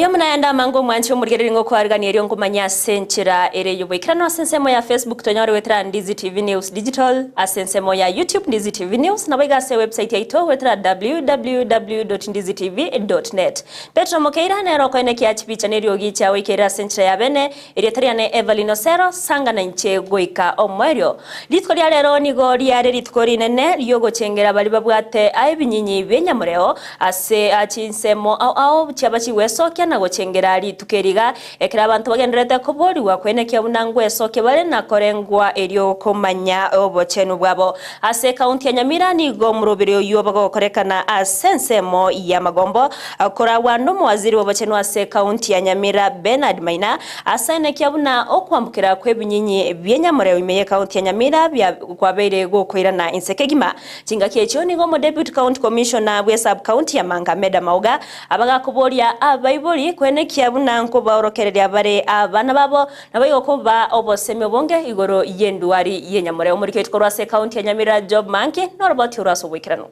Oyo mnaenda mango mwanchi umurigeri ngo kwarigani eri ngumanya senchira ere yubikirano asensemo ya Facebook tonyore wetra Ndizi TV News Digital, asensemo ya YouTube Ndizi TV News na wegase website yaito wetra www.ndizitv.net. Petra Mokeira na roko ene kiachipi chaneri ogicha wekera senchira ya bene eri tariane EVERLINE OSERO sanga na nche goika omwerio. Litko lya lero ni gori ya litkori nene yogo chengera bali babwate aibinyinyi benyamureo ase achinsemo au chabachi weso na gochengera litukeriga ekera abantu bagenderete kubori wakwenekia bunangwe soke bale na korengwa elio komanya obochenu bwabo ase county ya Nyamira ni gomrobero yobago korekana asensemo ya magombo akora wano mwaziri w'obochenu ase county ya Nyamira Bernard Maina asenekia buna okwambukira kwebinyinyi byenyamure imeye county ya Nyamira bya kwabere gokoirana insekegima chinga kyecho ni gomo deputy county commissioner bwe sub county ya Mangameda Mauga abaga kuboria abaiboli kwene kiabuna nko baorokereria bare abana babo nabayo kuba oboseme bonge igoro yenduari yenyamure umurike tkorwa se county ya Nyamira job manki noroboti uraso wikirano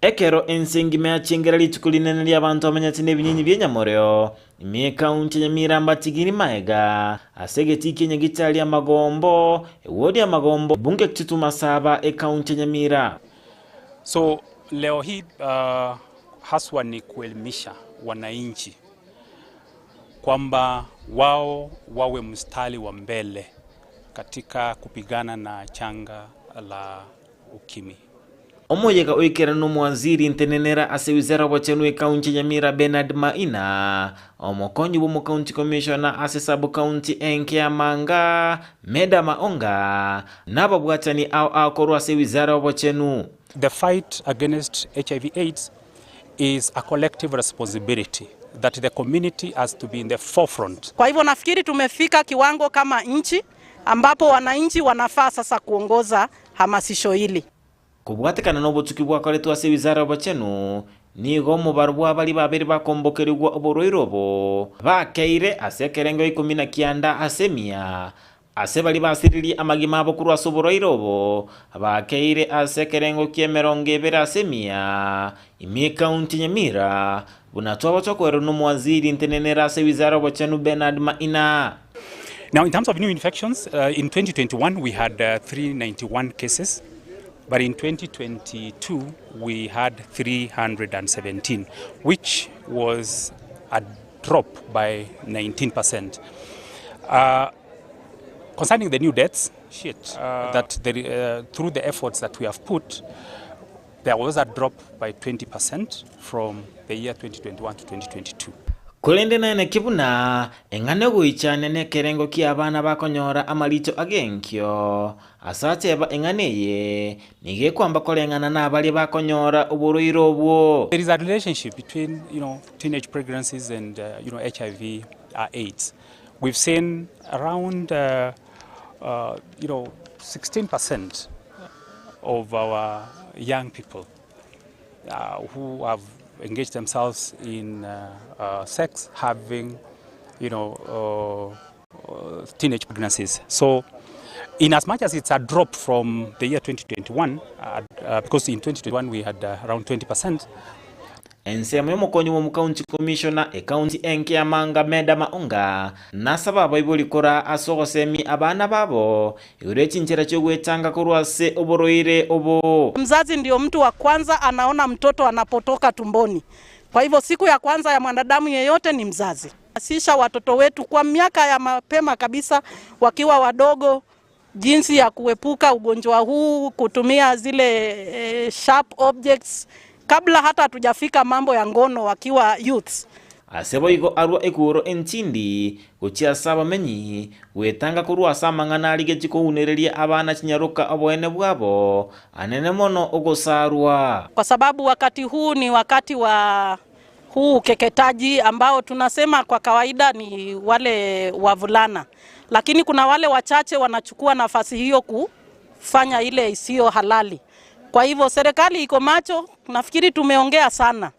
ekero ensengime achengera litukulinene lya abantu amanyati nebinyinyi byenyamureo ime county ya Nyamira mbatigiri maega asegeti Kenya gitali ya magombo wodi ya magombo bunge kituma saba county ya Nyamira. So leo hii haswa ni kuelimisha wananchi kwamba wao wawe mstari wa mbele katika kupigana na changa la ukimwi. Omoyega oikera no mwaziri ntenenera ase wizara wachenwe county Nyamira Bernard Maina omokonyu bomo county commissioner ase sub county enkia manga meda maonga naba bwatani au akorwa ase wizara wachenu. The fight against HIV/AIDS is a collective responsibility that the community has to be in the forefront. Kwa hivyo nafikiri tumefika kiwango kama nchi ambapo wananchi wanafaa sasa kuongoza hamasisho hili. Kubwatekana no butuki bwakoretwa ase wizara wachenu ni gomo barwa bali babiri bakombokerwa oboroirobo bakeire ase kerengo 19 asemia ase bali basiriri amagima abo kurwa soboroirobo bakeire ase kerengo kiemeronge bera asemia imi county Nyamira bunatwa bachokwero no mwaziri ntenenera ase wizara wachenu Bernard Maina. Now in terms of new infections, in 2021 we had 391 cases. But in 2022, we had 317, which was a drop by 19%. Concerning the new deaths, through the efforts that we have put, there was a drop by 20% from the year 2021 to 2022. Kulende na ene kibuna engane guichane ne kerengo ki abana bakonyora amalicho agenkyo asate ba engane ye nige kwamba kolengana na abali bakonyora uburuiro obwo. There is a relationship between teenage pregnancies and HIV AIDS. We've seen around 16% of our young people who have engage themselves in sex having teenage pregnancies. So in as much as it's a drop from the year 2021 because in 2021 we had around 20%. Ensemo yomokonyu mu county commissioner county enkia manga meda maonga nasaba baiboli kora asogosemi abana babo yurechinchera cyo gwetanga kurwase oboroire obo. Mzazi ndio mtu wa kwanza anaona mtoto anapotoka tumboni. Kwa hivyo siku ya kwanza ya mwanadamu yeyote ni mzazi. Asisha watoto wetu kwa miaka ya mapema kabisa wakiwa wadogo jinsi ya kuepuka ugonjwa huu, kutumia zile sharp objects kabla hata hatujafika mambo ya ngono wakiwa youths. Asebo igo arwa ekuro entindi kuchia saba menyi wetanga kurwa samangana aligechiko unereria abana chinyaruka aboene bwabo anene mono ogosarwa. Kwa sababu wakati huu ni wakati wa ukeketaji ambao tunasema kwa kawaida ni wale wavulana, lakini kuna wale wachache wanachukua nafasi hiyo kufanya ile isiyo halali. Kwa hivyo serikali iko macho, nafikiri tumeongea sana.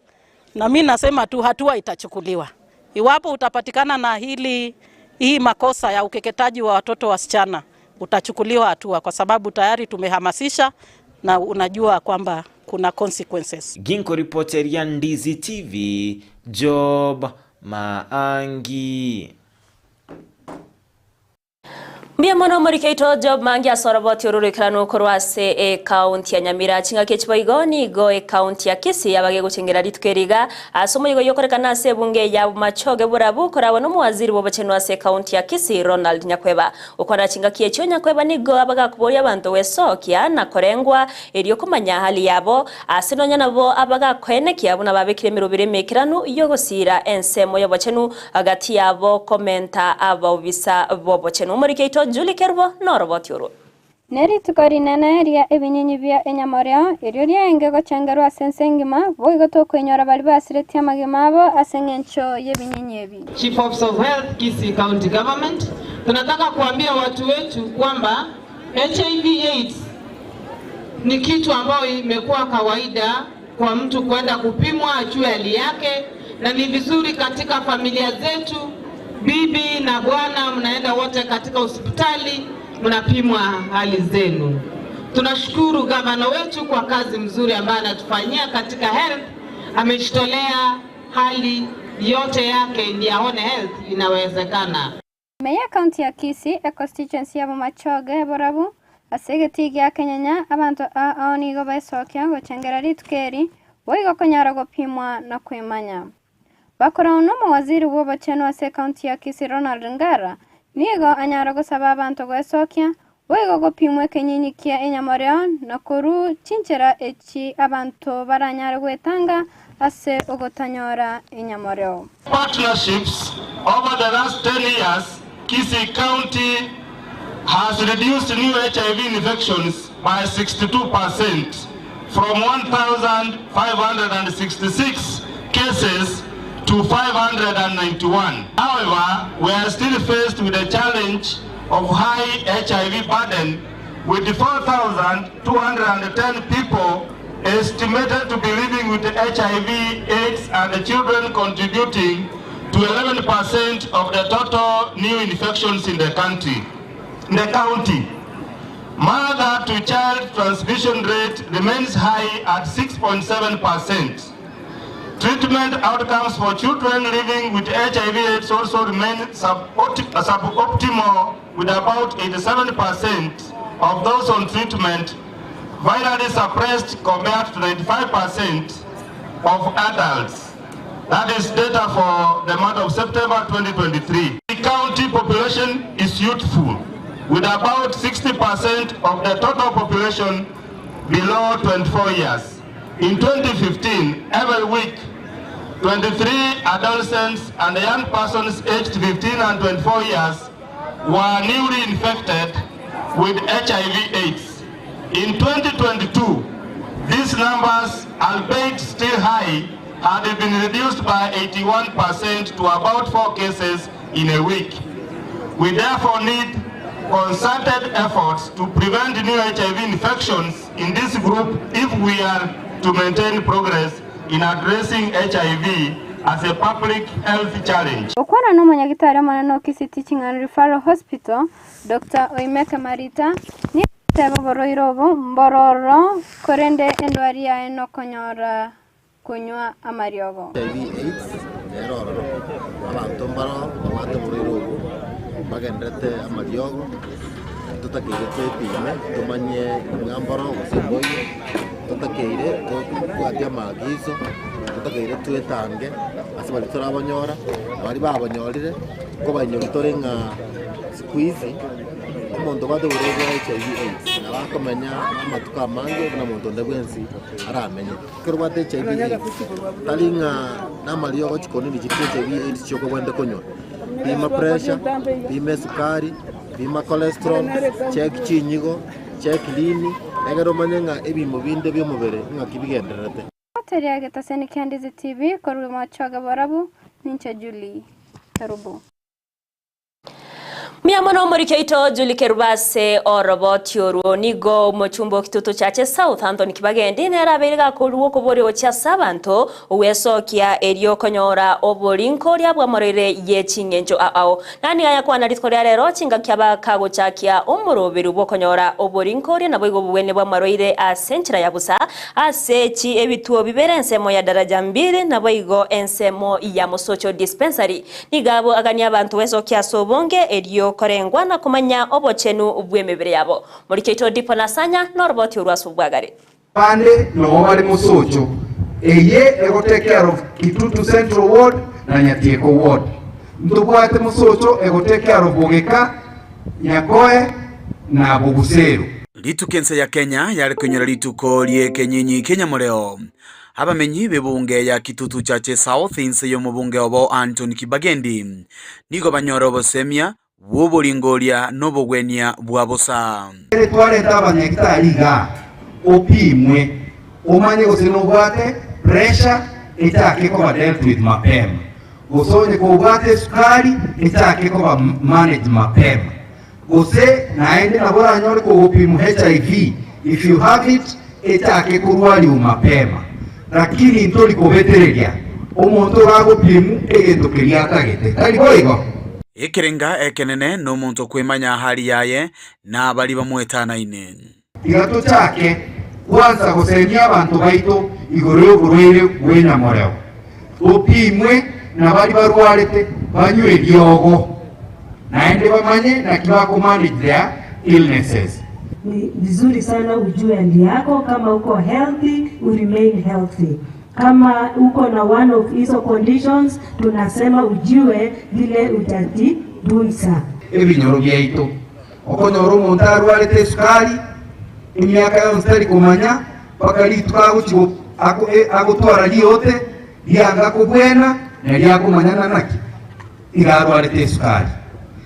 Na mimi nasema tu hatua itachukuliwa. Iwapo utapatikana na hii makosa ya ukeketaji wa watoto wasichana, utachukuliwa hatua kwa sababu tayari tumehamasisha na unajua kwamba kuna consequences. Ginko reporteria Ndizi TV, Job Maangi. Mbia mono murikeito Job Maangi asoroboti ururikirano kurwase county ya Nyamira chinga kechiboigoni go county ya Kisii abage gucengera ritukeriga asomoyigo yokorekana se bunge ya machoge burabu korawe no muwaziri w'obacheno ase county ya Kisii Ronald Nyakweba ukora chinga kiecho Nyakweba nigo abaga kuboria abantu wesokia na korengwa eriyo kumanya hali yabo asinonya nabo abaga kwenekia buna babekire mirubire mekirano yogosira ensemo y'obacheno agati yabo komenta abobisa b'obacheno murikeito Julie Kerbo norobotioro Neri tukori nene ria ebinyenyi bya enyamoria erio ria enge gochengerwa sensengima boigo tokwenyora bali basireti amagimabo asengencho yebinyenyi ebi. Chief Officer of Health Kisii County Government, tunataka kuambia watu wetu kwamba HIV/AIDS ni kitu ambayo imekuwa kawaida kwa mtu kwenda kupimwa ajue hali yake, na ni vizuri katika familia zetu bibi na bwana mnaenda wote katika hospitali mnapimwa hali zenu. Tunashukuru gavana wetu kwa kazi mzuri ambayo anatufanyia katika health. Amejitolea hali yote yake ni aone health inawezekana. Meya county ya Kisii constituency ya machoge borabu asegeti ya Kenya abantu aoni go baisokya go chengera ritukeri boigo konyara go pimwa na kwimanya. Bakora uno mawaziri w'obacheno ase county ya Kisii Ronald Ngara nigo anyara gusaba abantu gwesokya boigo gopimwe kenyinyi kia enyamoria na koru chinchera echi abantu baranyara gwetanga ase ogotanyora enyamoria. Partnerships over the last 10 years, Kisii County has reduced new HIV infections by 62% from 1,566 cases to 591. However, we are still faced with the challenge of high HIV burden, with 4,210 people estimated to be living with HIV/AIDS and the children contributing to 11% of the total new infections in the county. Mother-to-child transmission rate remains high at 6.7%. Treatment outcomes for children living with HIV/AIDS also remain suboptimal, with about 87% of those on treatment virally suppressed compared to 95% of adults. That is data for the month of September 2023. The county population is youthful, with about 60% of the total population below 24 years. In 2015, every week, 23 adolescents and young persons aged 15 and 24 years were newly infected with HIV/AIDS. In 2022, these numbers, albeit still high, had been reduced by 81% to about 4 cases in a week. We therefore need concerted efforts to prevent new HIV infections in this group if we are to maintain progress in addressing HIV as a public health challenge. Okwana no manyagitari maneno Kisii Teaching and Referral Hospital, Dr. Oimeke Marita, ni tebo boroirobo mbororo korende endwari ya eno konyora kunywa amariogo. HIV/AIDS eroro abantu mbaro abantu boroirobo bagendete amariogo tutakire twepime tumanye mwambaro gusimboye tutakire kwatia magizo tutakire twetange asibali turabonyora bari babonyorire ko banyotore nka squeeze umuntu badurega HIV/AIDS nabakomenya amatuka mange na muntu ndabwensi aramenye kirwate HIV/AIDS talinga namaliogo chikoni ni HIV/AIDS choko kwende konyo bima pressure bima sukari bima cholesterol check chinyigo check lini egero manyenga ebimo binde byo mubere ngakibigenderete Teria getaseni Ndizi TV koru machoga barabu nincha Julie Karubu. Miamono murikeito Julike Rubase orobotio ruonigo mochumbo kitutu chache South Anthony Kibagendi nerabiriga kuruo kubori ocha sabanto uwesokia erio konyora oborinko lya bwamorere ye chingenjo ao nani aya kwa naritko lya rero chinga kyaba kago chakia omoroberu bwo konyora oborinko lya nabo igo bwene bwamoroire a centra ya busa asechi ebituo bibere ensemo ya daraja 2 nabo igo ensemo ya mosocho dispensary nigabo agania abantu wesokia sobonge erio korengwa na kumanya obochenu bwemebere yabo murikeito dipo nasanya norboti urwasu bwagare pande no bali musocho eye ego take care of Kitutu Central Ward na Nyatieko Ward mtubwate musocho ego take care of Bogeka Nyakoe na Bugusero. Litukensa ya Kenya yari kunyura lituko lye kenyinyi Kenya mureo abamenyi bebunge ya Kitutu chache South inse yo mubunge obo Anthony Kibagendi nigo banyoro bosemia woboringolia nobogwenia bwabosa twaleta abanyagitariga opimwe umanye gusinobwate pressure itake ko dealt with mapema gusonye ko bwate sukari itake ko manage mapema guse naende nabora nyore ko upimwe HIV if you have it itake kurwali mapema lakini ntoli ko vetereria omuntu ragopimu egendokeria kagete tariko igo ekerenga ekenene no muntu kwimanya hali yaye na bali bamwetanaine igato chake kwanza gusenya abantu baito igoro burwire wena moreo opimwe na bali barwarete banywe diogo naende bamanye na kibako manage their illnesses. Ni vizuri sana ujue hali yako, kama uko healthy remain healthy. Kama uko na one of hizo conditions tunasema ujue vile utajidunza. Ebinyoro byaito okonyoro umuntu arwarete sukari imyaka yonse kumanya pakali tukaguchigo agutwara lyote lyanga kubwena na lyakumanyana naki igarwarete sukari.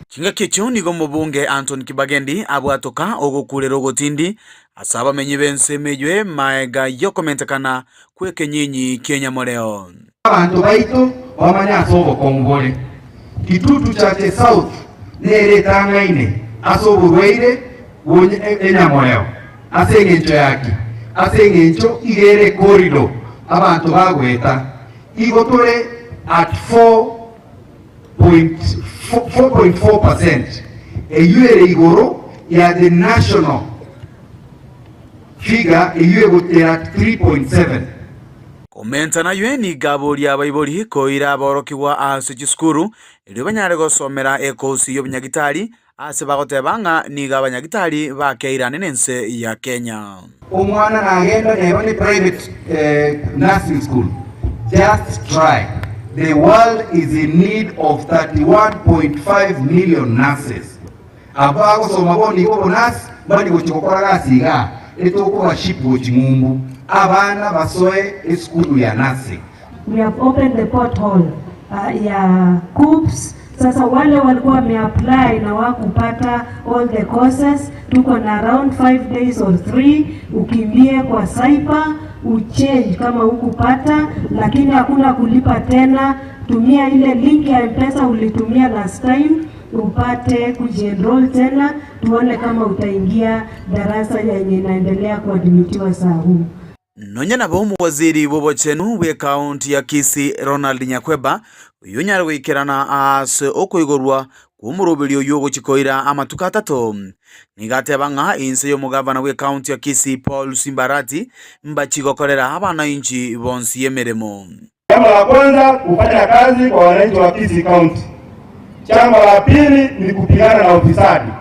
Chinga kicho nigo mubunge Anthony Kibagendi abwatoka ogokulero gotindi asaba menyi bense mejwe maega yokomentakana kweke nyinyi Kenya moreo abantu baito bamanya sobo kongole Kitutu chache South nere tangaine asoburweire wonye enyamoreo asengencho yaki asengencho igere corridor abantu bagweta igotore at 4.4% eyuere igoro ya the national figure eyuere at 3.7. komenta na yweni gabo lya baiboli koira aborokiwa ase chiskuru ilio banyare gosomera ekosi yo bunyagitari ase bagotebanga niga abanyagitari bakeira nenense ya Kenya. Omwana nagenda neba ni private nursing school. Just try. The world is in need of 31.5 million nurses. Abago somabo niko nurse bali gochikokora gasiga etoko bashipu chimumbu abana basoe school ya nursing. We have opened the porthole ya COOPS. Sasa wale walikuwa wameapply na wakupata all the courses, tuko na around 5 days or 3 ukimbie kwa Saipa uchange kama hukupata, lakini hakuna kulipa tena. Tumia ile link ya M-Pesa ulitumia last time upate kujienroll tena, tuone kama utaingia darasa yenye inaendelea kuadmitiwa saa huu. Nonya na bomu waziri bobochenu we county ya Kisii Ronald Nyakweba yunyare wikirana as okoigorwa kumurobelio yogo chikoira amatuka atato nigatebanga inse yo mugavana we county ya Kisii Paul Simbarati mbachigokorera abana inchi bonsi yemeremo. Jambo la kwanza kufanya kazi kwa wananchi wa Kisii County. Jambo la pili ni kupigana na ufisadi.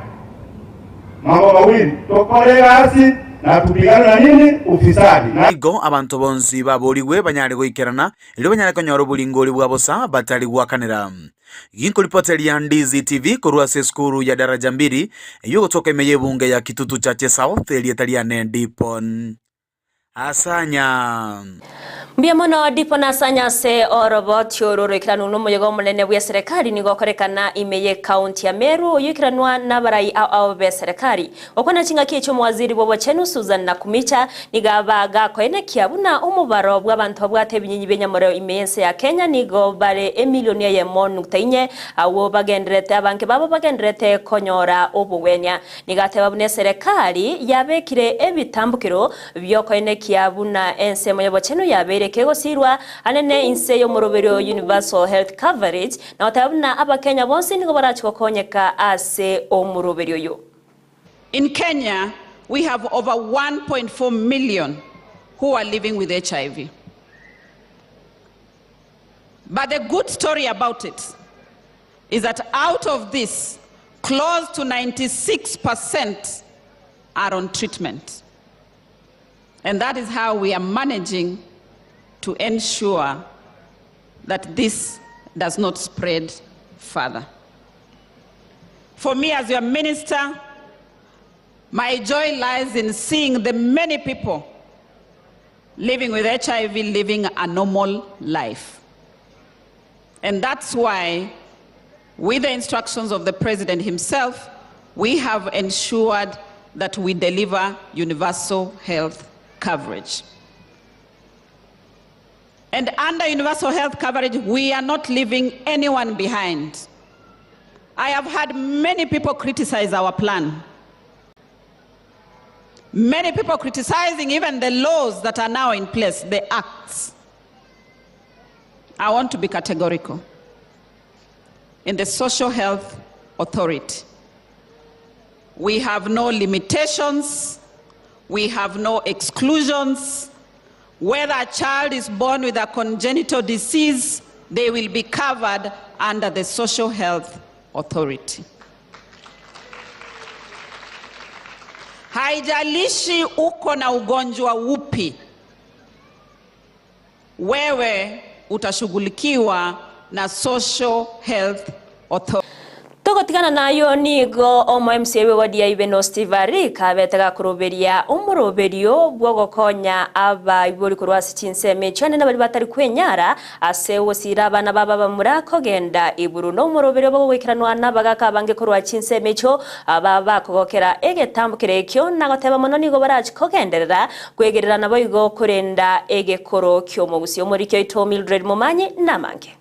Mambo mawili tokorera asi na tupigana na nini ufisadi. Nigo abantu bonsi baboliwe banyare goikerana ile banyare konyoro bulingoli bwabosa batali gwakanira. Ginko ripoteli ya Ndizi TV korwa seskuru ya daraja 2 yugo toka imeye bunge ya Kitutu chache South elietalia ne dipon asanya Mbiamono dipo na sanyase oroboti ororikiranu n'umuyogo munene bwa serikali nigokorekana imeye county ya Meru yikiranwa n'abarai ao be serikali okwana chinga kicho mwaziri bo bachenu Susan Nakumicha nigabaga koenekia buna umubaro bw'abantu bwate binyinyi benyamoro imense ya Kenya nigo bare emilioni ya monuktainye awo bagendrete abanke babo bagendrete konyora obugwenya nigateba bune serikali yabekire ebitambukiro byo koenekia buna ensemo ya bachenu yabere kego sirwa anene inse yo moroberio universal health coverage na watabuna aba Kenya bonse nigo barachiko konyeka ase o moroberio yo. In Kenya we have over 1.4 million who are living with HIV. But the good story about it is that out of this close to 96% are on treatment. And that is how we are managing to ensure that this does not spread further. For me as your minister, my joy lies in seeing the many people living with HIV living a normal life. And that's why, with the instructions of the President himself, we have ensured that we deliver universal health coverage. And under universal health coverage, we are not leaving anyone behind. I have had many people criticize our plan. Many people criticizing even the laws that are now in place, the acts. I want to be categorical. In the Social Health Authority, we have no limitations, we have no exclusions. Whether a child is born with a congenital disease, they will be covered under the Social Health Authority. Haijalishi uko na ugonjwa upi, wewe utashughulikiwa na Social Health Authority. Togotigana nayo nigo omo MCA wegodia ibeno Steve Arika betega kuroberia umuroberio bwogokonya aba ibori kurwasi CHINSA mechane nabali batari kwenyara ase wosira abana baba bamurako genda iburu no umuroberio bwogokiranwa nabagaka bange kurwa CHINSA mecho aba bakogokera egetambukire ekyo nagoteba mono nigo barachi kogenderera kwegerera nabo igo kurenda egekoro kyo mugusio muri kyo ito Mildred Mumanyi namange.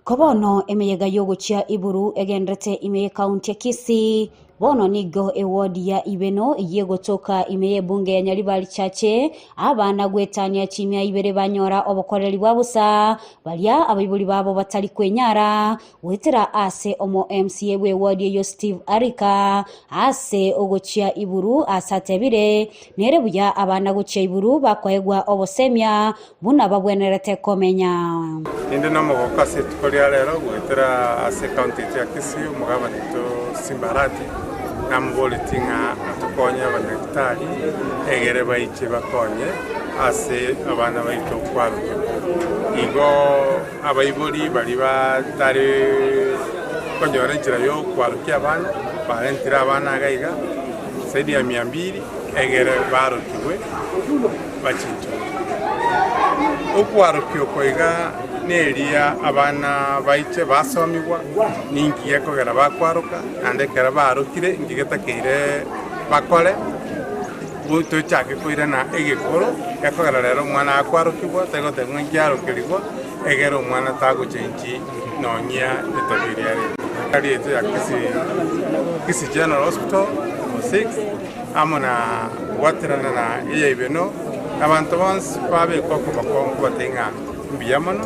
Kobono emeyega yogo chia iburu egendrete imeye county ya Kisii bono nigo ewodi ya ibeno yego toka imeye bunge ya Nyaribali chache abana gwetania chimia ibere banyora obokoreri bwabusa balia abayibuli babo batali kwenyara wetera ase omo MCA we wodi yo Steve Arika ase ogochia iburu asatebire nerebuya abana gochia iburu bakoegwa obosemia buna babwenerete komenya inde nomo gokase tukoria lero wetera ase county ya Kisii umugabane to Simbarati namubolitinga atukonya abanyagitari egere baiche bakonye ase abana baito kwaruke igo abayibuli bali batari konyora njira yo kwaruke abana barentira abana gaiga saidi ya 200 egere barukiwe bachinto okwaruke okoiga neria abana baiche basomiwa ningiye kogera bakwaruka andekera barukire ngigetakeire bakole buto chake koira na egekoro yakogera rero mwana akwarukibwa tegote ngiyarukirigwa egero mwana tago chenji nonya etabiri yari kali ete ya Kisii General Hospital 6 amona waterana na eyebeno abantu bons babe koko bakongo batenga mbiyamono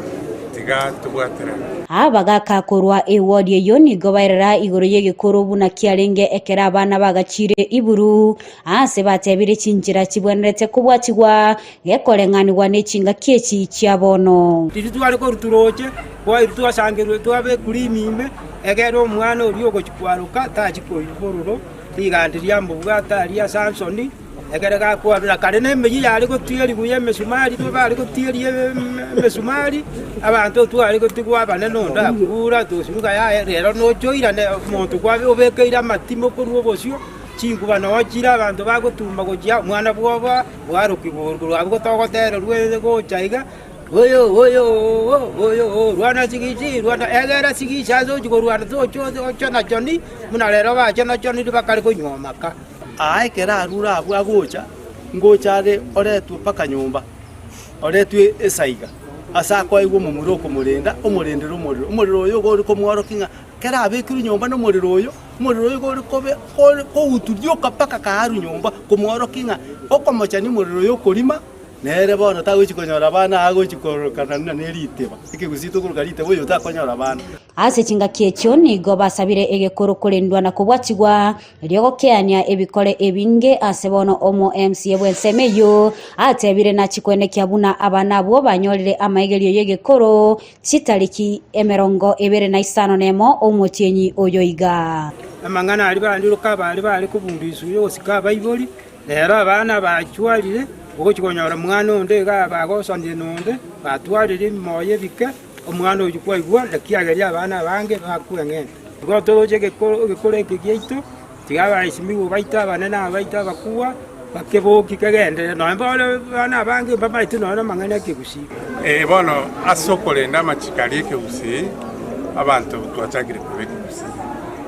abagaka kurwa ewodi eyo nigo bairara igoro yegekoro buna kiarenge ekera abana bagachire iburu ase batebire chinjira kibwenerete kubwatigwa gekorenganirwa nechinga kiechi chiabono titwari ko ruturoje kwa irutwa sangerwe twabe kuri mime egero umwana oriogo chikwaruka tachikoibororo ligandiria mbugata alia Samsoni egerega kwa kare nemeyi yari ko tieri guye mesumari to bari ko tieri mesumari abantu tu ari ko tigwa bane nonda kura to siruka ya rero no joira ne muntu kwa obekeira matimo ko ruobosio chinkuba no jira abantu bagotumba gojia mwana bwoba warukiguruguru abwo togotera rweze go chaiga oyo rwana sigiji rwana egera sigisha zo jugo rwana zo chona choni muna lero ba chona choni bakari ko nyomaka ai kera rura abwa ngocha re oretu paka nyumba oretu esaiga asa kwa igwo mumuro ko murenda umurendera umuriro uyo gori ko mwaro kinga kera abekuru nyumba no muriro uyo gori ko utudio kapaka kaharu nyumba ko mwaro kinga okomocha ni muriro uyo korima nere bono tagukonyora bana agochikorokana neriteba ikigusito kurukarite boyo takonyora bana ase chinga kiechio nigo basabire egekoro kurindwa na kubwatigwa ryogo keania ebikore ebinge ase bono omo MCA bwensemeyo atebire na chikwene kiabuna abana bo banyorire amaigerio yegekoro chitariki 25 nemo omotienyi oyoiga amangana ali bandiruka bali kubundisu yo sika baiboli nero abana bachwalire okukonyora mwana onde ga bagosonye nonde batwarire moye bike omwana oyu kwaigwa ndakiageria abana bange bakweng'enda igo toroche gekore kigiito tigaba isimigo baita banana baita bakuwa bakeboki kagende no mbole bana bange babaito no mangana kigusi bono asokolenda machikali kigusi abantu twachagire kubekusi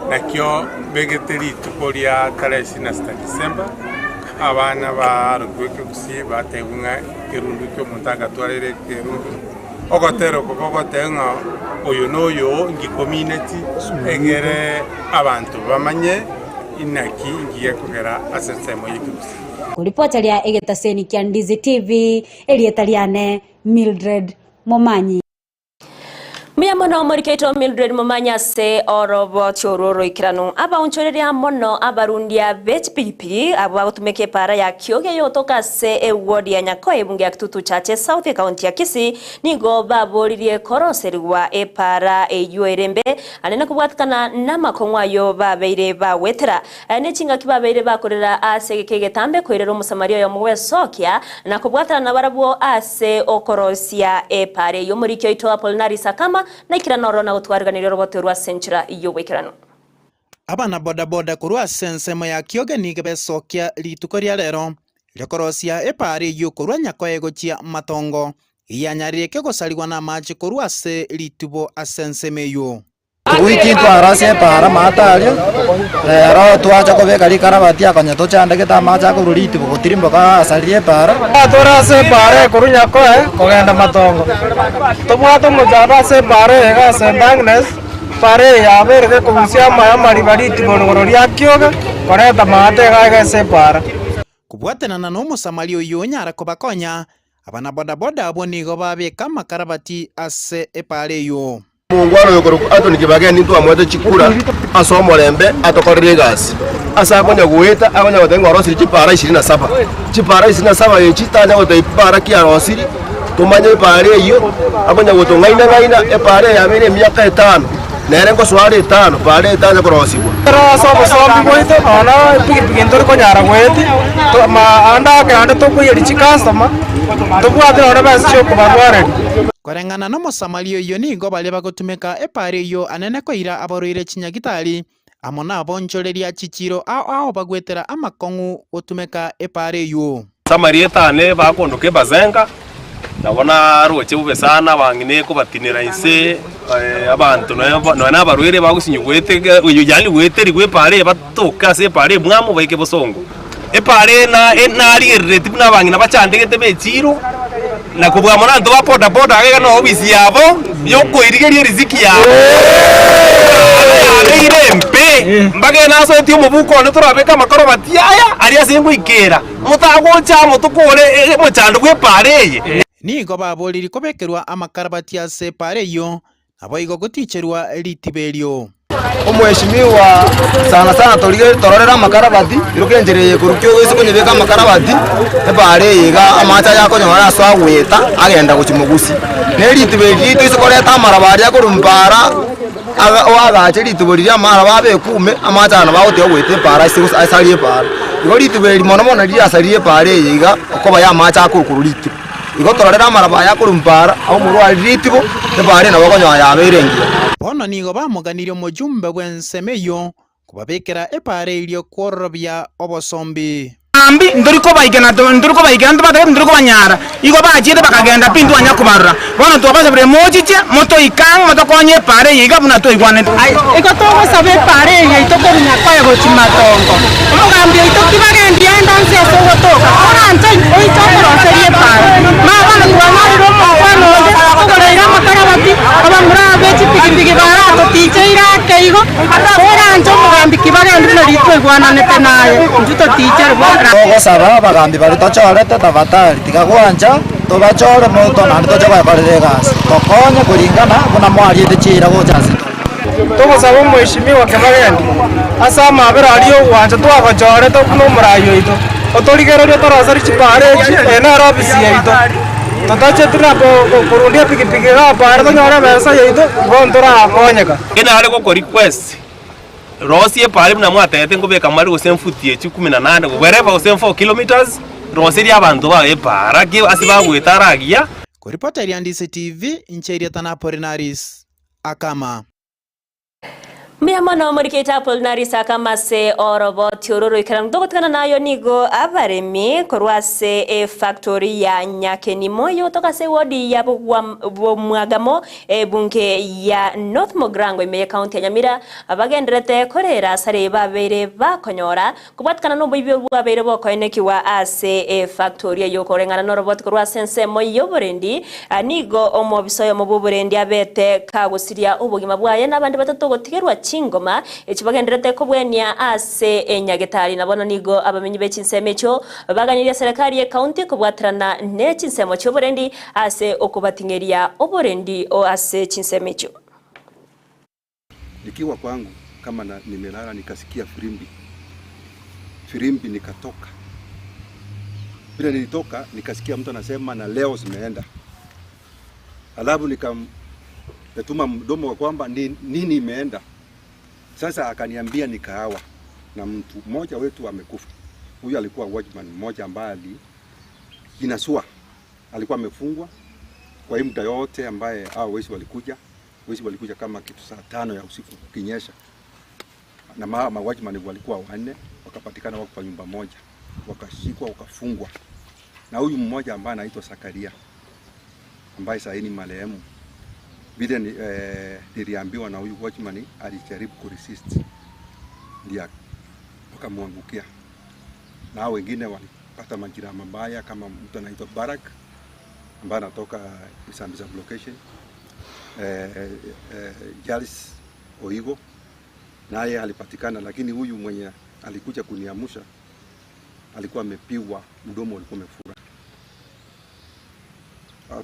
nakyo begeteri tukoria kala 6 December abana barugweke Gusii bategunga kirundu kyo muntaga twarere kirundu ogotero kogotenga oyo noyo ngi community egere abantu bamanye inaki ngiye kugera asensemo yikusi kuripota lya egetaseni kya Ndizi TV elietaliane Mildred Momanyi Miyamono moriketo Mildred Momanya se orobo chororo ikiranu aba unchoreria mono abarundia BHPP aba utumeke para ya kioge yotoka se ward ya Nyakoe bunge ya Kitutu Chache South County ya Kisii nigo babolirie koroseriwa para yuerembe anena kubwatikana namakongwa yo babeire bawetera ne chinga kibabeire bakorera ase kegetambe koirero musamaria yo muwe sokia na kubwatana na barabo ase okorosia para yo morikyo ito Apolinari Sakama na ikirano na gutwariganira roboto rwa senchira iyo wekirano abana boda kurwa sensemo ya kioge nigebesokia litukoria lero lekorosia epari yukorwa Nyakoe gochia matongo yanyarike gosaliwa na maji kurwa se litubo asensemeyo wiki twarase para matario lero twacha kobeka likarabati akonya tochandeke tamacha kururiti bugotirimbo ka asalie para twarase para kuru Nyakoe kogenda matongo tobwato mujarase para ga sendangnes para ya berge kubusia maya maribariti bonororia kyoga koreta mate ga se para kubwatana na no musamalio yonyara kobakonya abana boda abonigo babeka makarabati ase epare yo Mungwaro yokoro ato nikibageni ntu amwete chikura asomorembe atokorire gasi asa konya guita abanya gotengo rosiri chipara 27 yechitanya goteipara kia rosiri tumanye ipare iyo abonya gotongaina epare yabere myaka 5 nerengo swari 5 pare 5 korosibwa sobi goite ona pigi ntori konyara gweti to ma anda ke anda to kuyeri chikastoma to bwate ora basho kubarware korengana no musamalio iyo nigo bale bagotumeka epare iyo anene koira aboroire chinyagitari amona abonchoreria chichiro ao bagwetera amakongu otumeka epare iyo samarieta ne bakondoke bazenga nabona roche bube sana bangine ko batinira ise abantu no na barwere bagusinyo gwete uyu jali weteri gwe pare batoka se pare mwamo baike bosongo epare na ali reti na bangina bachandegete bechiro na kubwa mona ndo boda aga no obisi yabo yoko irigerie riziki yabo irempe mbage naso ti umubuko ne turabeka makoro batiaya ari asengo ikera mutago cha mutukore muchando gwe pareye nigo baboliri kobekerwa amakarabati ase pare yo abo igo goticherwa litiberio omweshimiwa sana tororera makarabati irukenjereye kurukyo wese konyebeka makarabati ebare yiga amacha yako nyora so aweta agenda guchimugusii neritiberi to isokoreta marabari akurumbara agache ritibori amara babe kume amacha na bawote ogwete para asalie para igo ritiberi mono ri asalie para yiga okoba ya amacha akurukururiti igo tororera marabari akurumbara aho murwa ritibo ebare na bagonyo yaberengia bono nigo bamuganirio mujumbe bwensemeyo kubabekera epare ilio korobya obosombi ambi nduriko baigana ntubate nduriko banyara igo bachire bakagenda pindu anya kubarura bono twabaza bure mojiche moto ikang moto konye pare yiga buna to igwane iko togo sabe pare ye itokorunya kwaye gochimatongo omugambi itokibagendi endanse asogo toka oranta oitokoro serie pare mabana twanariro mkwano ogoreira makarabati abamura bechi pikipiki barato ticheira keigo oranta omugambi kibagendi naritwe igwanane penaye njuto teacher Togo saba bagambi bari tochorete tabatari tikagwanja tobachore moto nandi tochoba barire gas tokonye kulingana kuna mwali etichira gochasi Togo saba mheshimiwa Kebagendi asa mabera aliyo wanja twagachore to no murayo ito otorigererio torosari chipare ena robisi ito tatache tuna kurundia pikipiki ga pare to nyora besa ito gondora akonyeka ina hali ko request Rosie pale mna mwatete ngobeka mali osemfutie 18 wherever osem 4 kilometers Rosie abantu ba epara ki asiba gwetaragia Ko reporter ya Ndizi TV incheria tanaporinaris akama Miyamano murikita Apollinaris akamase orobo tiororo ikarang dogotkana nayo nigo abaremi korwase factory ya Nyakeni moyo toka se wodi ya mwagamo bunke ya North Mogrango imeye county ya Nyamira abagendrete korera sare babere bakonyora kubwatkana no bibyo babere bokoenekiwa ase factory yo korengana no robot korwase nsemo yo borendi nigo omobisoyo mu buburendi abete kagusiria ubugima bwaye nabandi batatu gotigerwa chingoma ekibagenderete ko bwenya ase enyagetari nabona nigo abamenyi be CHINSA cyo baganiriye serikali ye county ko bwatrana ne CHINSA cyo borendi ase okubatingeria oborendi o ase CHINSA cyo. Nikiwa kwangu kama nimelala nikasikia firimbi nikatoka. Bila nilitoka nikasikia mtu anasema na leo zimeenda. Alafu nikamtuma mdomo kwa kwamba nini imeenda. Sasa akaniambia nikaawa na mtu mmoja wetu amekufa. Huyu alikuwa watchman mmoja ambaye inasua. Alikuwa amefungwa kwa hii muda yote ambaye hao wezi walikuja kama kitu saa 5 ya usiku kinyesha. Na watchman walikuwa 4 wakapatikana wako kwa nyumba moja. Wakashikwa wakafungwa. Na huyu mmoja ambaye anaitwa Sakaria ambaye sasa ni marehemu. Vile niliambiwa na huyu watchman alijaribu kuresist ndio wakamwangukia. Na wengine walipata majira mabaya kama mtu anaitwa Barak ambaye anatoka Isambiza location. Jalis Oigo naye alipatikana, lakini huyu mwenye alikuja kuniamusha alikuwa amepigwa, mdomo ulikuwa umefura.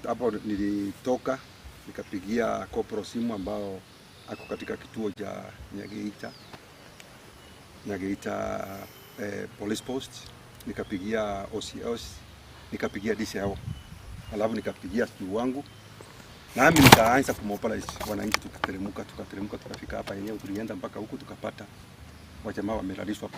Hapo nilitoka nikapigia kopro simu ambao ako katika kituo cha Nyageita police post, nikapigia OCS, nikapigia DCO, alafu nikapigia simu wangu, nami nikaanza kumobilize wananchi. Tukateremka tukafika hapa yenyewe, tulienda mpaka huku tukapata wajamaa wamelalishwa.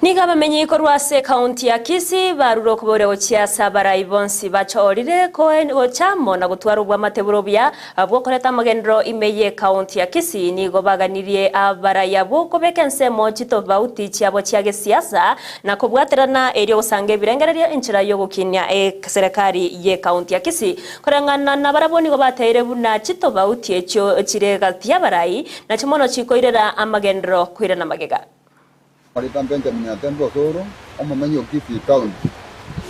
Niga bamenye ikorwase county ya Kisii baruro kubore ochiasa baraibonsi bachorire koen ochamo na gutwara ubwa mateburo bya abwo koreta magendro imeye county ya Kisii nigo baganirie abaraya bwo kobekense mo chitofauti cyabo cyage siasa na kubwaterana eri osange birengereria inchira yo gukinya serikali ye county ya Kisii korangana na baraboni go batere buna chitofauti echo chirega tiabarai na chimono chikoirera amagendro kwirana magega. Palitampenja minyatembo OSERO omumenyi Kisii County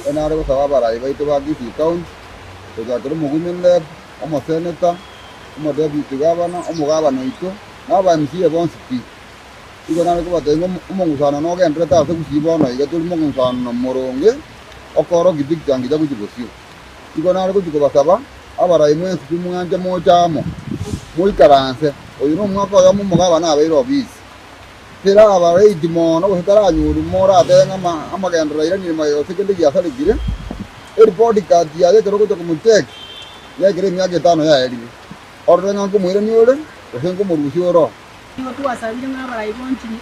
enare gusaba barai baitu ba Kisii County tugakira muguminde omuseneta omudeputy governor omugabana itu naba MCA bonsi igo nare ko batengo omungusana no gendreta ase kusibona iga tuli mungusana moronge okoro gidik jangi jagu jibosio igo nare ko basaba abarai mwensi kumwanje mochamo muikaranse oyu no mwaka yo mugabana abeiro obisi tera abarai dimono gutara nyuru mora atenga amagendera ira ni mayo sekende ya sale gire report card ya de kero ko mutek ya gire myage tano ya eri order ngango mwire ni ore osengo murusioro ngo tuwasabire ng'abarai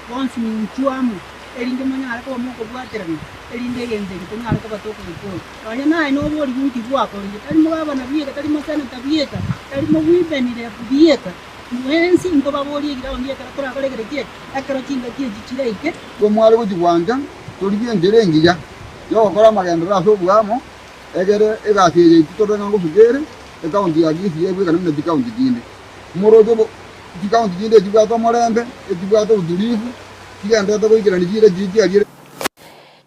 bonsi ni nchuamu erinde manyara ko moko bwaterana erinde genze kitanyara ko batoko bikoro anya nae no bori buti bwako rinde tari mugabana bieka tari masana tabieka tari mo wibenire bieka mwensi ngo babori gira onye kora kora kore kire akaro chinga kie chichire ike go mwale kujwanga tuligie njere ngiya yo kora magendera so bwamo egere egatiye titoro nango bugere ekaunti ya Gusii yebwe kana ne dikaunti dinde morojo dikaunti dinde dibwato morembe dibwato udulivu kiganda to kugira nijire jiji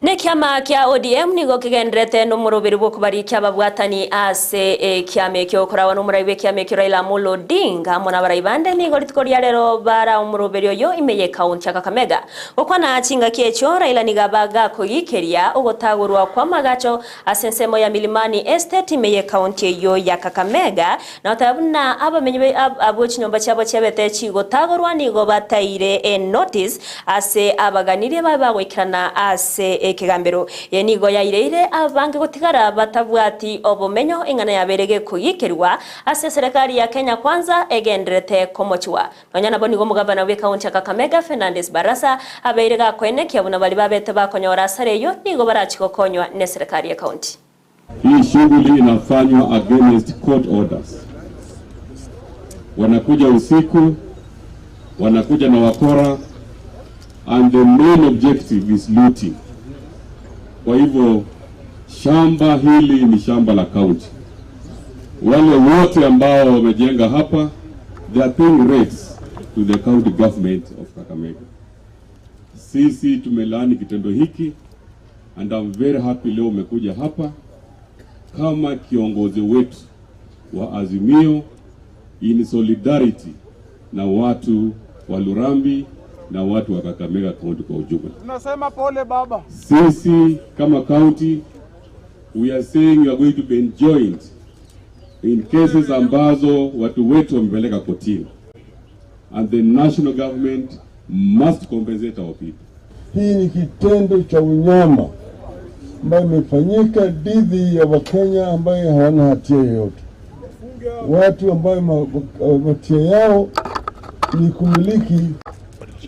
Ne kiama kia ODM nigo kigendrete no murobiri bwo kubarikia ababwatani ase kiame kyo korawa no muraibe kiame kyo Raila Amolo Odinga mona baraibande nigo litikoria rero bara umurobiri yo imeye kaunti ya Kakamega okwana achinga kiecho Raila nigabaga kuyikeria ogotagurwa kwa magacho asensemo ya Milimani Estate imeye kaunti yo ya Kakamega na otabuna abamenye abo chinyomba cyabo cyabete chigotagurwa nigo bataire notice ase abaganire babagwikirana ase ekigambero yenigo yayireire abange gutigara batabwati obumenyo ingana yaberege kuyikerwa ase serikali ya Kenya kwanza egendrete komochwa nonyana boni go mugabana we county ya Kakamega Fernandes Barasa abeirega kwene kyabuna bali babete bakonyora sareyo nigo barachikokonywa ne serikali ya county. Hii shughuli inafanywa against court orders. Wanakuja usiku, wanakuja na wakora, and the main objective is looting. Kwa hivyo shamba hili ni shamba la county. Wale wote ambao wamejenga hapa, they are paying rates to the county government of Kakamega. Sisi tumelaani kitendo hiki, and I'm very happy leo umekuja hapa kama kiongozi wetu wa Azimio in solidarity na watu wa Lurambi na watu wa Kakamega County kwa ujumla. Tunasema pole baba. Sisi kama county, we are saying we are going to be enjoined in cases ambazo watu wetu wamepeleka kotini, and the national government must compensate our people. Hii ni kitendo cha unyama ambayo imefanyika dhidi ya Wakenya ambayo hawana hatia yoyote. Watu ambayo hatia yao ni kumiliki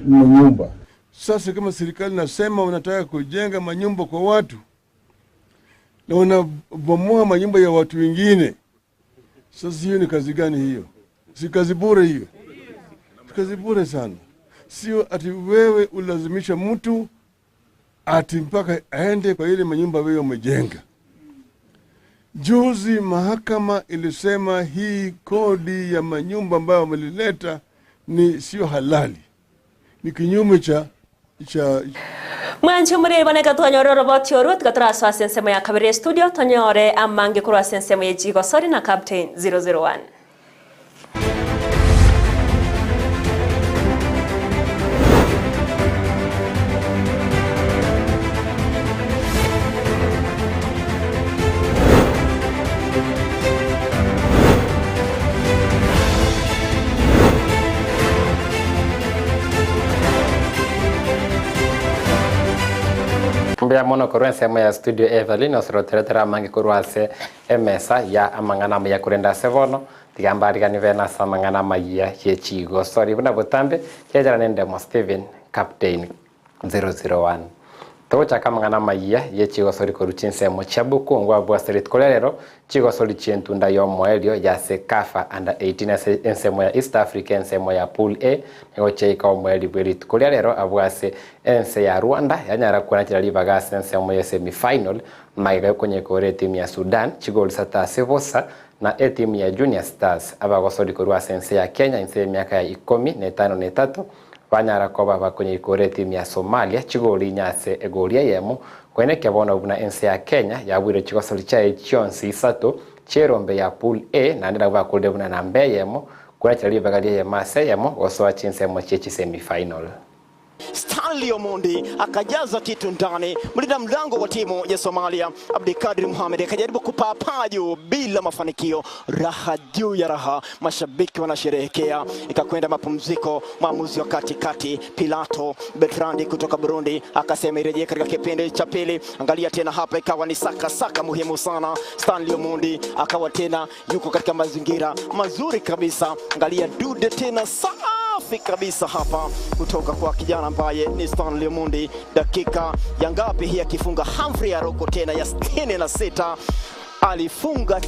manyumba. Sasa kama serikali nasema wanataka kujenga manyumba kwa watu na wanabomoa manyumba ya watu wengine, sasa hiyo ni kazi gani hiyo? Si kazi bure hiyo? Kazi bure sana. Sio ati wewe ulazimisha mtu ati mpaka aende kwa ile manyumba wewe umejenga. Juzi mahakama ilisema hii kodi ya manyumba ambayo wamelileta ni sio halali. Ni kinyume cha Mwanchi muri boneka tonyoro robot yorut gatra sensemo ya kabere studio tonyore amange kurwa sensemo ya jigo sorry na captain 001. Mbea mono korwen semo ya studio EVERLINE osoro teretera mangi kurwase emesa ya amangana ya kurenda sevono tigambari kanivena samangana maya ye chigo sorry buna butambe yajara nende mo Steven captain 001 tocha kamangana maya ye chigo sorry koru CHINSA mo chabuku ngwa bwa street kolero chigo sorry chientunda yo moelio ya Sekafa under 18 ensemo ya East Africa ensemo ya pool A ngo cheika moeli bwerit kolero abwase ense ya Rwanda yanyara kuona chali bagase ensemo ya semi final maiga kwenye kore timu ya Sudan chigol sata sevosa na timu ya Junior Stars abagosori korwa sense ya Kenya ense miaka ya 15 banyara koba bakonye kore timu ya Somalia chigoli nyase egolia yemo kwene kebona ubuna ense ya Kenya yabwire chigosori cha ISATO cherombe ya pool A na ndira bakolde buna na mbeyemo kwa chali bagalia ya mase yemo oswa CHINSA mo chechi semi final. Stanley Omondi akajaza kitu ndani. Mlinda mlango wa timu ya Somalia Abdikadir Mohamed akajaribu kupaa juu bila mafanikio. Raha juu ya raha, mashabiki wanasherehekea. Ikakwenda mapumziko, maamuzi wa katikati Pilato Bertrandi kutoka Burundi akasema irejee katika kipindi cha pili. Angalia tena hapa ikawa ni saka muhimu sana. Stanley Omondi akawa tena yuko katika mazingira mazuri kabisa. Angalia dude tena safi kabisa hapa kutoka kwa kijana ambaye ni Stanley Omondi. Dakika ya ngapi hii akifunga Humphrey Aroko tena ya 66 alifunga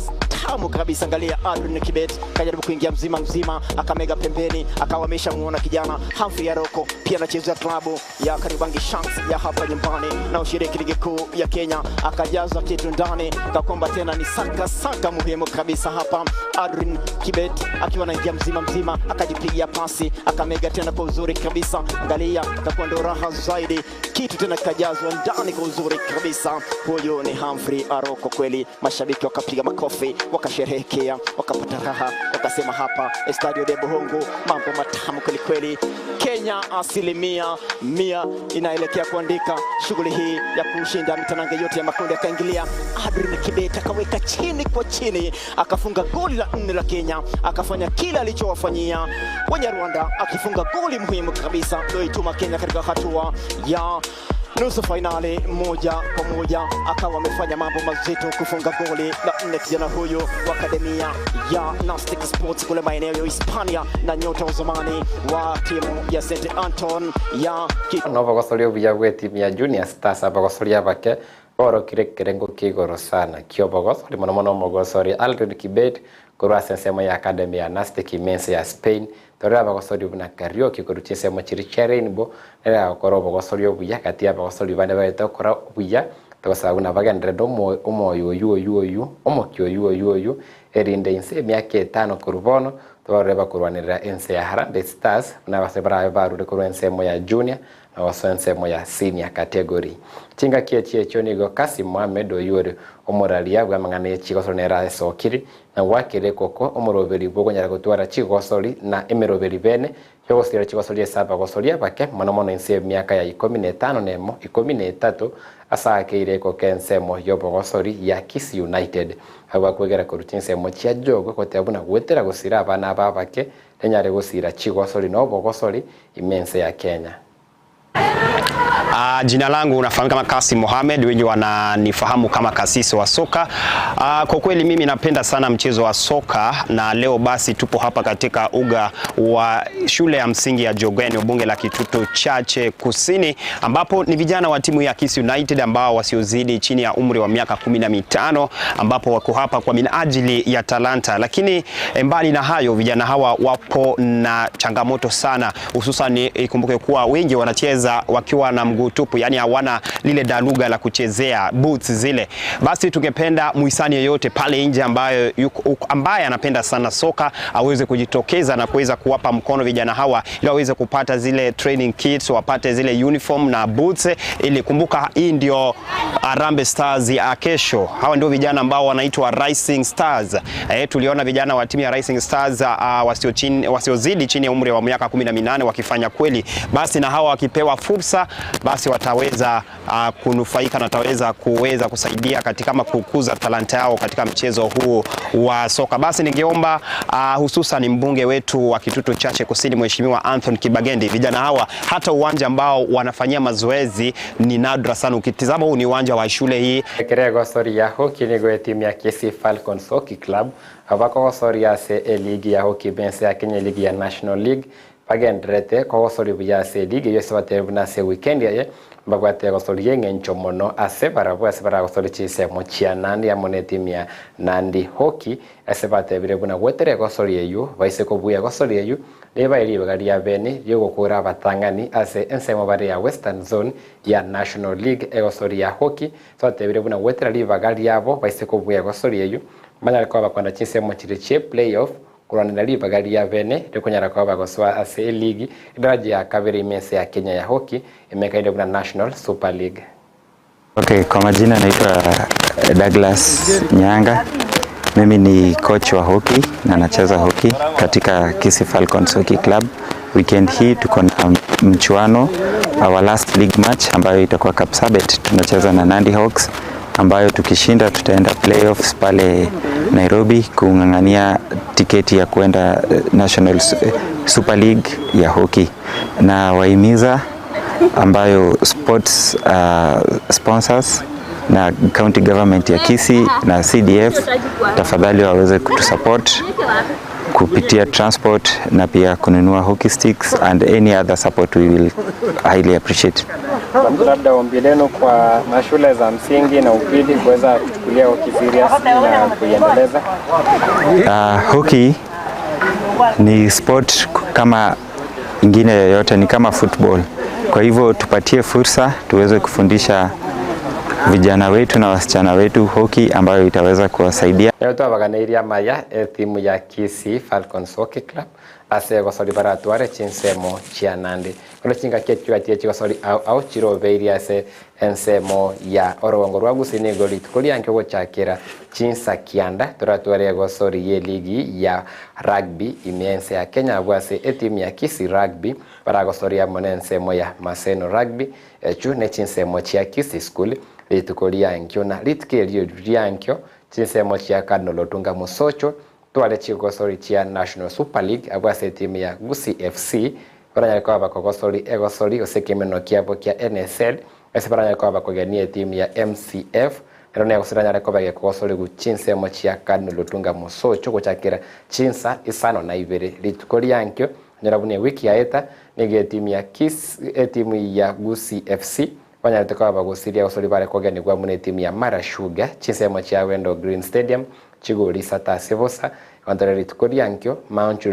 matamu kabisa. Angalia Adrian Kibet kajaribu kuingia mzima akamega pembeni, akawa ameshamuona kijana Humphrey Aroko pia anachezea klabu ya Kariobangi Sharks ya hapa nyumbani na ushiriki ligi kuu ya Kenya, akajaza kitu ndani kakomba tena ni saka muhimu kabisa hapa. Adrian Kibet akiwa anaingia mzima akajipigia pasi akamega tena kwa uzuri kabisa. Angalia atakuwa ndo raha zaidi, kitu tena kajazwa ndani kwa uzuri kabisa. Huyo ni Humphrey Aroko kweli. Mashabiki wakapiga makofi, wakasherehekea, wakapata raha, wakasema hapa Estadio de Bohongo mambo matamu kweli. Kenya 100% inaelekea kuandika shughuli hii ya kushinda mitanange yote ya makundi. Akaingilia Adrian Kibet akaweka chini kwa chini, akafunga goli la 4 la Kenya, akafanya kila alichowafanyia wenye Rwanda, akifunga goli muhimu kabisa ndio Kenya katika hatua ya nusu finali 1-1. Akawa amefanya mambo mazito kufunga goli la 4 kijana huyo wa akademia ya Nastic Sports kule maeneo ya Hispania na nyota wa zamani wa timu ya St. Anton ya Nova Gosolio vya timu ya Junior Stars hapa Gosolia bake oro kirengo kigoro sana kiobo Gosoli mono Mogosori Adrian Kibet kurwa sensema ya akademia ya Nastic Mense ya Spain toraba Gosoli buna karaoke kuruchese mo chiricherenbo era korobo Gosolio buya kati ya Gosoli bane baito kora buya tosa una bagandredo mo yo omokyo erinde inse myake 5 kurubono toreba kurwanira ense ya Harambee Stars na basebra baru kurwa ense mo ya junior na wasense mo ya senior category tinga kiecho nigo Kasi Mohamed oyore omoralia bwa mangane chigosonera sokiri na wakire koko omoroberi bogonyara gutwara chigosori na emeroberi bene yogosira chigosori esaba gosoria bake mono ense myaka ya 15 nemo 13 asakeire ko kensemo yobogosori ya Kisii United hawa kwegera kurutinse mo chia jogo kotabuna gwetera gusira abana babake lenyare gusira chigosori no bogosori imense ya Kenya. Jina langu unafahamika kama Kasi Mohamed, wengi wananifahamu kama kasisi wa soka. Kwa kweli mimi napenda sana mchezo wa soka na leo basi tupo hapa katika uga wa shule ya msingi ya Jogeni bunge la Kitutu Chache Kusini, ambapo ni vijana wa timu ya Kisii United ambao wasiozidi chini ya umri wa miaka 15 ambapo wako hapa kwa minajili ya talanta. Lakini mbali na hayo vijana hawa wapo na changamoto sana, hususan ikumbuke kuwa wengi wanacheza wakiwa na mguu tupu, yani hawana lile daluga la kuchezea boots zile. Basi tungependa muhisani yoyote pale nje ambaye anapenda sana soka aweze kujitokeza na kuweza kuwapa mkono vijana hawa ili waweze kupata zile training kits, wapate zile uniform na boots. Ili kumbuka hii ndio Harambee Stars ya kesho. Hawa ndio vijana ambao wanaitwa Rising Stars. Tuliona vijana wa timu ya Rising Stars wasiozidi chini ya umri wa miaka 18 wakifanya kweli. Basi na hawa wakipewa fursa basi wataweza kunufaika na kuweza kusaidia katika kukuza talanta yao katika mchezo huu wa soka. Basi ningeomba hususan mbunge wetu wa Kitutu Chache Kusini Mheshimiwa Anthony Kibagendi, vijana hawa hata uwanja ambao wanafanyia mazoezi ni nadra sana. Ukitizama huu ni uwanja wa shule hii. Kerego story ya hockey ni timu ya Kisii Falcons Hockey Club abako story ya ligi ya hockey bense ya Kenya ligi ya National League pagendrete ko sori buya se ligue yose batebuna se weekend ye bagwate ko sori yengencho mono ase bara ko sori chise mo chia nandi ya monetimia Nandi hockey ase batebire buna gwetere ko sori yeyu baise ko buya ko sori yeyu leba iri bagari ya bene yego kura batangani ase ensemo bari ya Western Zone ya National League ego sori ya hockey so batebire buna gwetere ri bagari yabo baise ko buya ko sori yeyu manya ko bakwanda chise mo chire playoff kurana liba gari ya bene rekunyara kwa bagoswa ase league daraja ya kabiri imense ya Kenya ya hockey imekaida kuna National Super League. Okay, kwa majina naitwa Douglas Nyanga. Mimi ni coach wa hockey na nacheza hockey katika Kisii Falcons Hockey Club. Weekend hii tuko na mchuano, our last league match ambayo itakuwa Kapsabet, tunacheza na Nandi Hawks ambayo tukishinda tutaenda playoffs pale Nairobi kungangania tiketi ya kuenda National Super League ya hockey. Na waimiza ambayo sports sponsors na county government ya Kisii na CDF tafadhali waweze kutusupport kupitia transport na pia kununua hockey sticks and any other support we will highly appreciate. labda ombi lenu kwa mashule za msingi na upili kuweza kuchukulia hockey serious na kuiendeleza? Hockey ni sport kama ingine yoyote, ni kama football. Kwa hivyo tupatie fursa tuweze kufundisha vijana wetu na wasichana wetu hockey ambayo itaweza kuwasaidia. Leo twabaganĩirie AMAYIA timu ya Kisii Falcons Hockey Club ase gosori baratware chinsemo chia Nandi kuno chinga kiechwa tie gosori au chiroveria ase ensemo ya orongo rwa Gusii ni goli tukulia nkyo gochakira CHINSA kianda turatware gosori ye ligi ya rugby imiense ya Kenya bwase timu ya Kisii rugby para gosori ya monensemo ya Maseno rugby chu ne chinsemo chia Kisii school litukulia nkyo na litkerio riankyo chinsemo chia Kanolotunga Musocho twale chigosori chia National Super League abwase timu ya Gusii FC baranya kwa bakogosori egosori osekemeno kiabo kia NSL esibaranya kwa bakogania timu ya MCF rone gosiranya kwa bakogosori gu chinsemo chia Kanolotunga Musocho gochakira CHINSA isano na ibere litukoria nkyo nyarabune wiki yaeta nige timu ya timu ya Gusii FC banyarete kwa bagosiria gosori bare kogani kwa mune timu ya Mara Sugar chinsemo chia Wendo Green Stadium chigoli sata sevosa wantareri tukoria nkyo Mount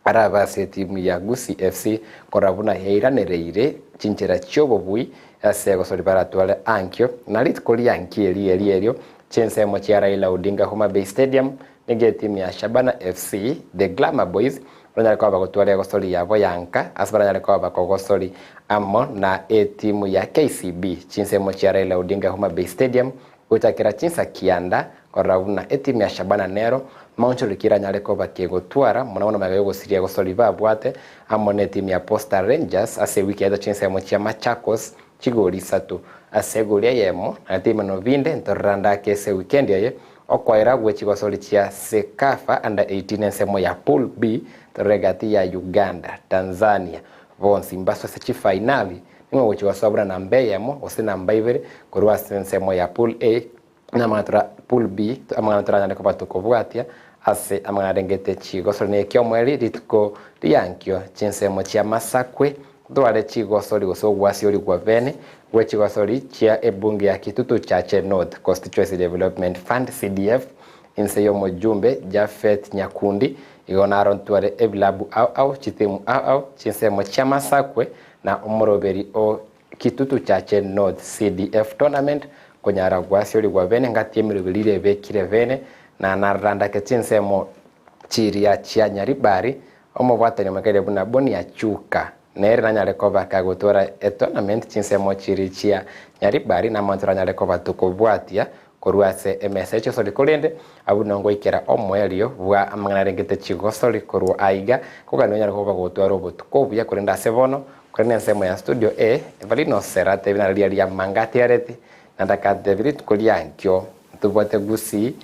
arabase timu ya Gusii FC korabuna heiranereire chinchera chobobui ase gosori baratwale ankyo na litukoria nkieri elio chinsemo chia Raila Odinga Homa Bay Stadium nige timu ya Shabana FC the Glamour Boys banyarete kwa bagotwale gosori ya Boyanka asbaranyarete kwa bagosori amo na timu ya KCB chinsemo chia Raila Odinga Homa Bay Stadium gochakira CHINSA kianda korabuna timu ya Shabana Nero Mount nyareko bakegotwara munaona magayo gosiria gosori babwate amone timu ya Posta Rangers ase wiki ya chinsemo chia Machakos chigoli satu ase golia yemo na timu novinde ntoranda kese weekend ye okwaira gwechi gosori chia Sekafa under 18 ensemo ya Pool B regati ya Uganda Tanzania vonsi mbaso se finali ngo gwechi gosobra na mbeyemo osina mbaivere korwa ensemo ya Pool A na matra Pool B amana nyako batokobwatia ase amana rengete chigosori ne kyomweli ritko riankyo chinsemo chia Masakwe dwale chigosori gosogwasi ori kwa vene gwechi gosori chia ebunge ya Kitutu Chache North Constituency Development Fund CDF inseyo mojumbe Jafet Nyakundi igona tware eblabu au chitimu au chinsemo chia Masakwe na umoroberi o Kitutu Chache North CDF tournament konyara gwasi ori kwa vene ngati emirugulire bekire vene na naranda ke chinsemo chiria chia Nyaribari omobwatani makere buna boni ya chuka nere nanyare koba kagotora tournament chinsemo chiri chia Nyaribari na mantra nyare koba tukobwatia koruase message sori kolende abunongo ikera omwelio bwa amangarengete chigosori koru aiga kogano nyare koba gotwara obutukobuya kurenda sevono kurenda nsemo ya studio EVERLINE serate binalia mangati areti nataka David kuliankyo tubote Gusii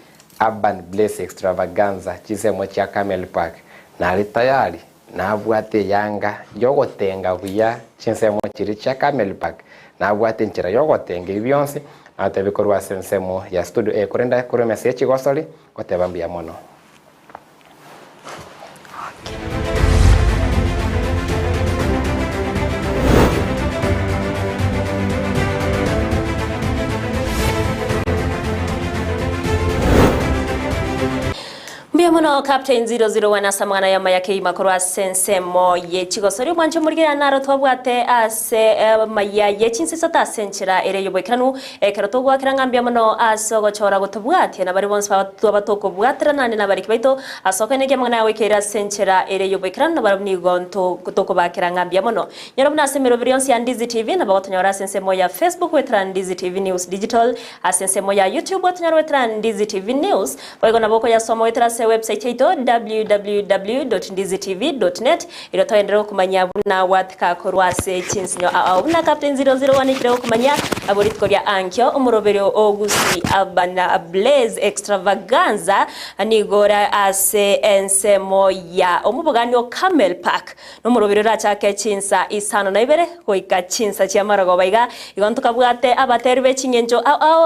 Urban Blaze Extravaganza chisemo chia Camel Park na tayari na abwate yanga yogotenga buya chisemo chiri chia Camel Park na abwate nchira yogotenga ibyonse atabikorwa sensemo ya studio kurenda kuri message gosoli kotebambia mono. Muno Captain 001 asamwana ya mayake imakorwa sensemo ye chigosori mwancho murgira naro twabwate ase maya ye chinsisa ta senchira ere yobokranu ekero gwa kirangambia muno aso gochora gutubwate na bari bonse batoko bwatira nane na bari kibaito asoka nege mwana we kera senchira ere yobokranu na bari ni gonto kutoko bakirangambia muno nyarobuna asemero virionsi ya Ndizi TV na bagotonyora sensemo ya Facebook wetra Ndizi TV News Digital asensemo ya YouTube wetonyora wetra Ndizi TV News boigo na boko ya somo wetra se website yetu www.ndizitv.net irotoendera kumanya buna watka korwase chinsinyo na Captain 001 ikireo kumanya aborikoria ankyo umuroberyo Gusii Urban Blaze Extravaganza nigora ase ensemo ya omuboganyo Camel Park n'umuroberyo rachake CHINSA isano na ibere koika CHINSA chia Marago baiga igontuka bwate abaterbe chingenjo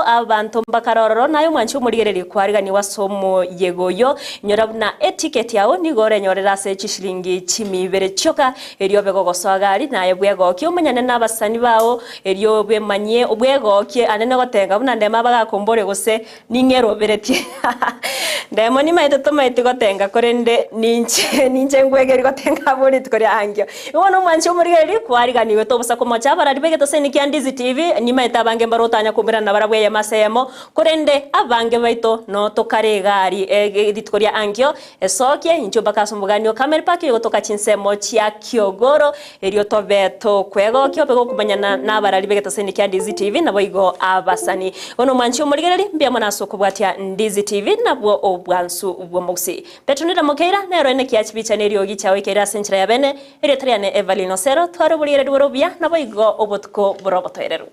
abantu bakarororo nayo mwanchi umurigereri kwariga ni wasomo yegoyo nyorabuna eticket yao nigore nyorera se chishilingi chimi bere choka erio bego gosagari naye bwego ki umenyane n'abasani bawo erio bemanye ubwego ki anene gotenga buna ndema bagakombore gose ningero beretie ndemo ni maite to maite gotenga korende ninche ngwegeri gotenga buri tukori angyo iwono mwanchi umurigeri kwariganiwe to busa komocha barari bege to seni kya Ndizi TV ni maite abange barotanya kumira na barabwe ya masemo korende abange baito no tokare gari editoria angyo esokie incho bakasumbuganio kamera paki gotoka chinsemo chia Kiogoro erio tobeto kwego kyo bego kumanyana na barari bege to seni kya Ndizi TV nabo igo abasani ono mwanchi umurigeri mbia mona sokubwatia Ndizi TV nabwo obwansu ubwo Gusii Petra Mokeira nero ene kiachibicha neriogi chawe kera senchira ya bene ere triane EVERLINE OSERO twaro bulire dworobia nabo igo obotko borobotoereru